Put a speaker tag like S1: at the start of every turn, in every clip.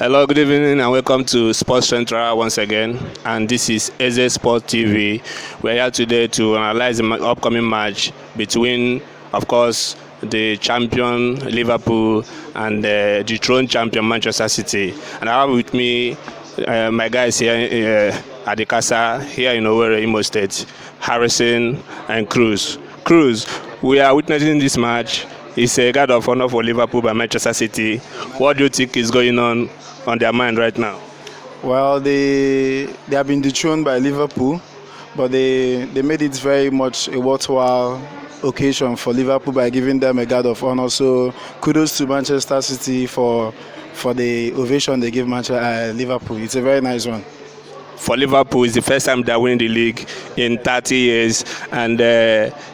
S1: Hello, good evening, and welcome to Sports Central once again. And this is EzeSportsTV. We're here today to analyze the upcoming match between, of course, the champion Liverpool and the dethroned champion Manchester City. And I have with me my guys here at the Casa, here in Owerri, Imo State, Harrison and Cruz. Cruz, we are witnessing this match. It's a guard of honor for Liverpool by Manchester City. What do you think is going on their mind right now?
S2: Well, they have been dethroned by Liverpool, but they made it very much a worthwhile occasion for Liverpool by giving them a guard of honor. So kudos to Manchester City for the ovation they give Liverpool. It's a very nice one.
S1: For Liverpool, it's the first time they're winning the league in 30 years, and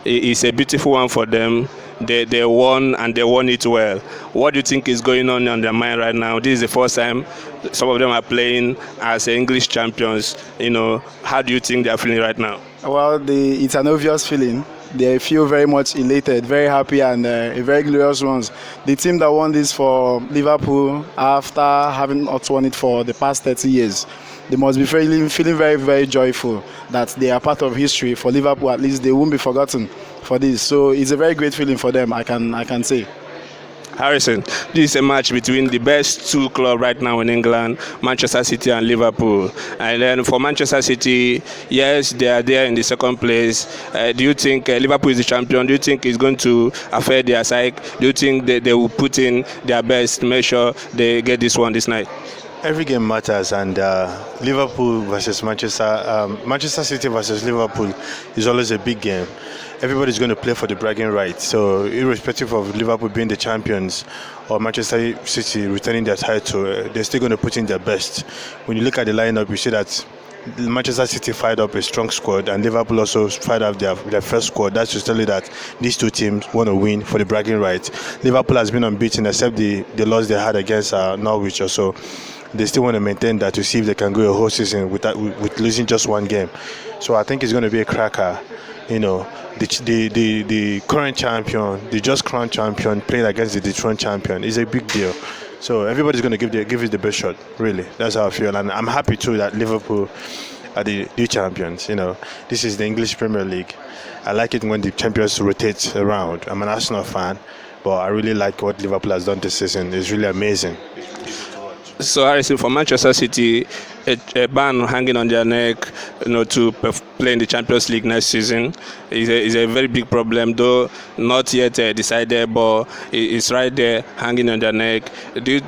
S1: it's a beautiful one for them. They won, and they won it well. What do you think is going on their mind right now? This is the first time some of them are playing as English champions. How do you think they're feeling right now?
S2: Well, it's an obvious feeling. They feel very much elated, very happy, and a very glorious ones. The team that won this for Liverpool, after having not won it for the past 30 years, they must be feeling very, very joyful that they are part of history for Liverpool. At least they won't be forgotten for this. So it's a very great feeling for them, I can say.
S1: Harrison, this is a match between the best two clubs right now in England, Manchester City and Liverpool. And then for Manchester City, yes, they are there in the second place. Do you think Liverpool is the champion? Do you think it's going to affect their psyche? Do you think they will put in their best to make sure they get this one this night?
S3: Every game matters, and Liverpool versus Manchester City versus Liverpool is always a big game. Everybody's going to play for the bragging rights. So, irrespective of Liverpool being the champions or Manchester City returning their title, they're still going to put in their best. When you look at the lineup, you see that Manchester City fired up a strong squad, and Liverpool also fired up their first squad. That's to tell you that these two teams want to win for the bragging rights. Liverpool has been unbeaten except the loss they had against Norwich or so. They still want to maintain that to see if they can go a whole season with losing just one game. So I think it's going to be a cracker. The current champion, the just crowned champion, playing against the dethroned champion is a big deal. So everybody's going to give it the best shot. Really, that's how I feel, and I'm happy too that Liverpool are the new champions. This is the English Premier League. I like it when the champions rotate around. I'm an Arsenal fan, but I really like what Liverpool has done this season. It's really amazing.
S1: So, Harrison, for Manchester City, a ban hanging on their neck, to play in the Champions League next season is a very big problem, though not yet decided, but it's right there hanging on their neck.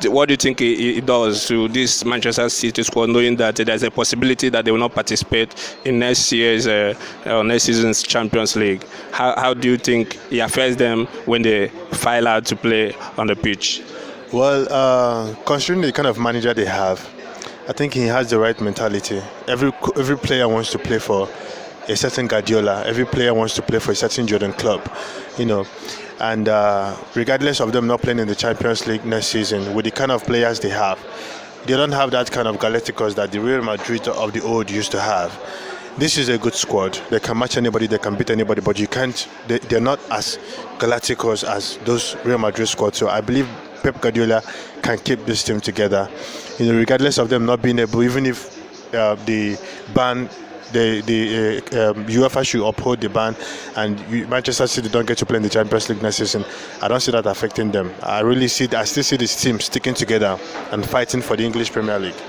S1: What do you think it does to this Manchester City squad, knowing that there's a possibility that they will not participate in next season's Champions League? How do you think it affects them when they file out to play on the pitch?
S3: Well, considering the kind of manager they have, I think he has the right mentality. Every player wants to play for a certain Guardiola. Every player wants to play for a certain Jordan Club, And regardless of them not playing in the Champions League next season, with the kind of players they have, they don't have that kind of Galacticos that the Real Madrid of the old used to have. This is a good squad. They can match anybody, they can beat anybody, but you can't. They're not as Galacticos as those Real Madrid squads. So I believe Pep Guardiola can keep this team together, regardless of them not being able. Even if the ban, the UEFA should uphold the ban, and Manchester City don't get to play in the Champions League next season, I don't see that affecting them. I still see this team sticking together and fighting for the English Premier League.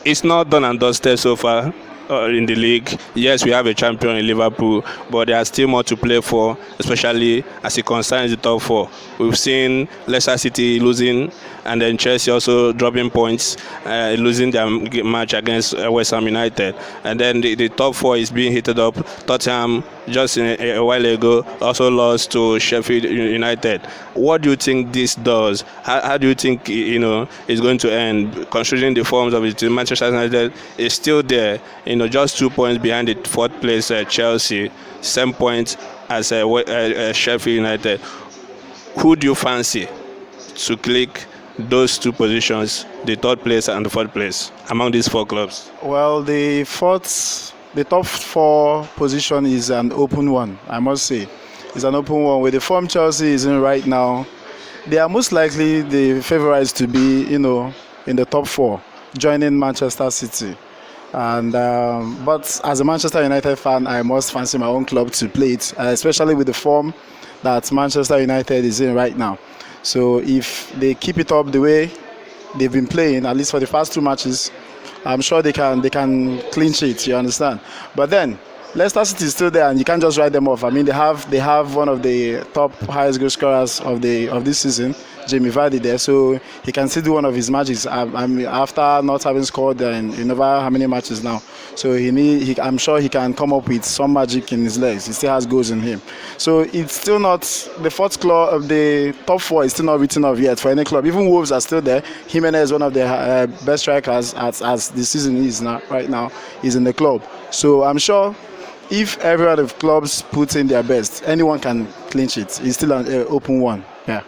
S1: It's not done and dusted so far. In the league, yes, we have a champion in Liverpool, but there are still more to play for, especially as it concerns the top four. We've seen Leicester City losing, and then Chelsea also dropping points, losing their match against West Ham United. And then the top four is being heated up. Tottenham, just a while ago, also lost to Sheffield United. What do you think this does? How do you think it's going to end? Considering the forms of it, Manchester United is still there, just 2 points behind the fourth place Chelsea, same points as Sheffield United. Who do you fancy to click those two positions, the third place and the fourth place, among these four clubs?
S2: Well, the top four position is an open one, I must say. It's an open one. With the form Chelsea is in right now, They are most likely the favourites to be, in the top four, joining Manchester City. And but as a Manchester United fan, I must fancy my own club to play it, especially with the form that Manchester United is in right now. So if they keep it up the way they've been playing, at least for the first two matches, I'm sure they can clinch it. You understand? But then Leicester City is still there, and you can't just write them off. I mean, they have one of the top highest goal scorers of this season, Jamie Vardy there, so he can still do one of his magics. After not having scored in over how many matches now, so I'm sure he can come up with some magic in his legs. He still has goals in him, so it's still not the fourth club of the top four is still not written off yet for any club. Even Wolves are still there. Jimenez is one of the best strikers as the season is now. Right now, he's in the club, so I'm sure if every other clubs put in their best, anyone can clinch it. It's still an open one. Yeah.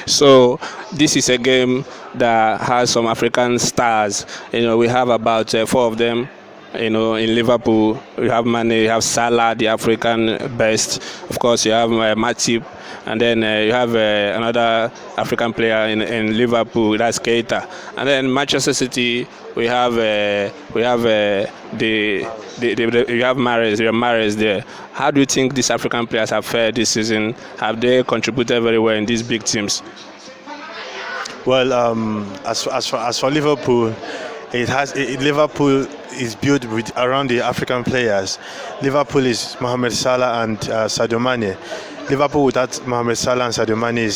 S1: So this is a game that has some African stars. We have about four of them. In Liverpool, you have Mane, you have Salah, the African best. Of course, you have Matip, and then you have another African player in Liverpool, that's Keita. And then Manchester City, we have you have Mahrez there. How do you think these African players have fared this season? Have they contributed very well in these big teams?
S3: Well, as for Liverpool, Liverpool is built around the African players. Liverpool is Mohamed Salah and Sadio Mane. Liverpool without Mohamed Salah and Sadio Mane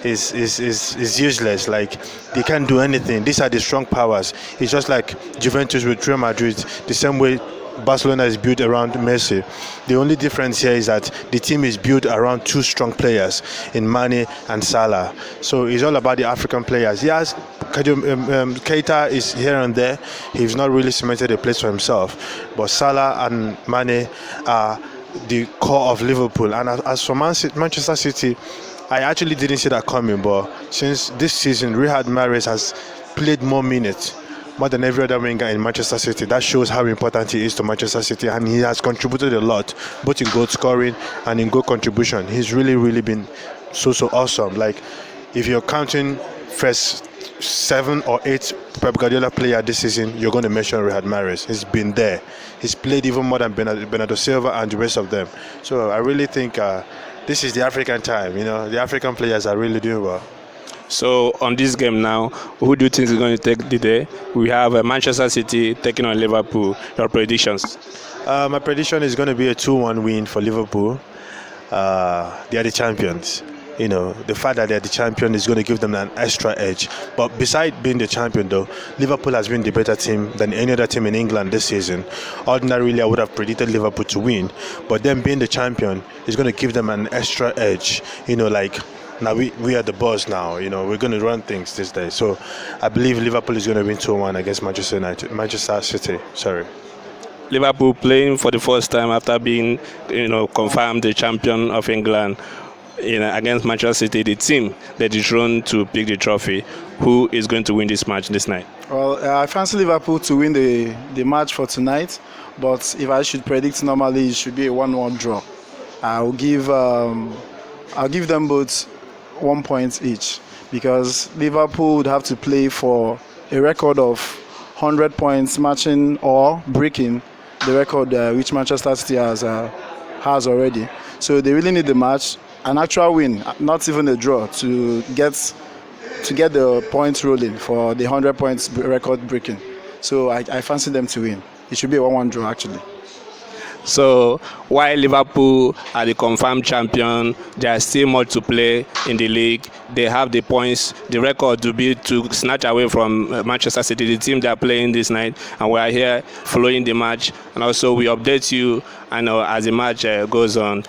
S3: is useless. Like, they can't do anything. These are the strong powers. It's just like Juventus with Real Madrid, the same way Barcelona is built around Messi. The only difference here is that the team is built around two strong players in Mane and Salah. So it's all about the African players. Yes, Keita is here and there. He's not really cemented a place for himself. But Salah and Mane are the core of Liverpool. And as for Manchester City, I actually didn't see that coming. But since this season, Riyad Mahrez has played more minutes, more than every other winger in Manchester City. That shows how important he is to Manchester City, and he has contributed a lot, both in goal scoring and in goal contribution. He's really been so awesome. Like, if you're counting first 7 or 8 Pep Guardiola player this season, you're going to mention Riyad Mahrez. He's been there. He's played even more than Bernardo Silva and the rest of them. So I really think this is the African time. The African players are really doing well.
S1: So on this game now, who do you think is going to take the day? We have Manchester City taking on Liverpool. Your predictions?
S3: My prediction is going to be a 2-1 win for Liverpool. They are the champions. The fact that they're the champion is going to give them an extra edge. But besides being the champion, though, Liverpool has been the better team than any other team in England this season. Ordinarily, I would have predicted Liverpool to win. But them being the champion is going to give them an extra edge. Now we are the boss now. We're going to run things this day. So I believe Liverpool is going to win 2-1 against Manchester City. Sorry.
S1: Liverpool playing for the first time after being, confirmed the champion of England, against Manchester City, the team that is thrown to pick the trophy. Who is going to win this match this night?
S2: Well, I fancy Liverpool to win the match for tonight, but if I should predict, normally it should be a 1-1 draw. I'll give them both 1 point each, because Liverpool would have to play for a record of 100 points, matching or breaking the record which Manchester City has already. So they really need the match, an actual win, not even a draw, to get the points rolling for the 100 points record breaking. So I fancy them to win. It should be a 1-1 draw actually.
S1: So while Liverpool are the confirmed champion, there is still more to play in the league. They have the points, the record to be to snatch away from Manchester City, the team they are playing this night, and we are here following the match. And also we update you, as the match goes on.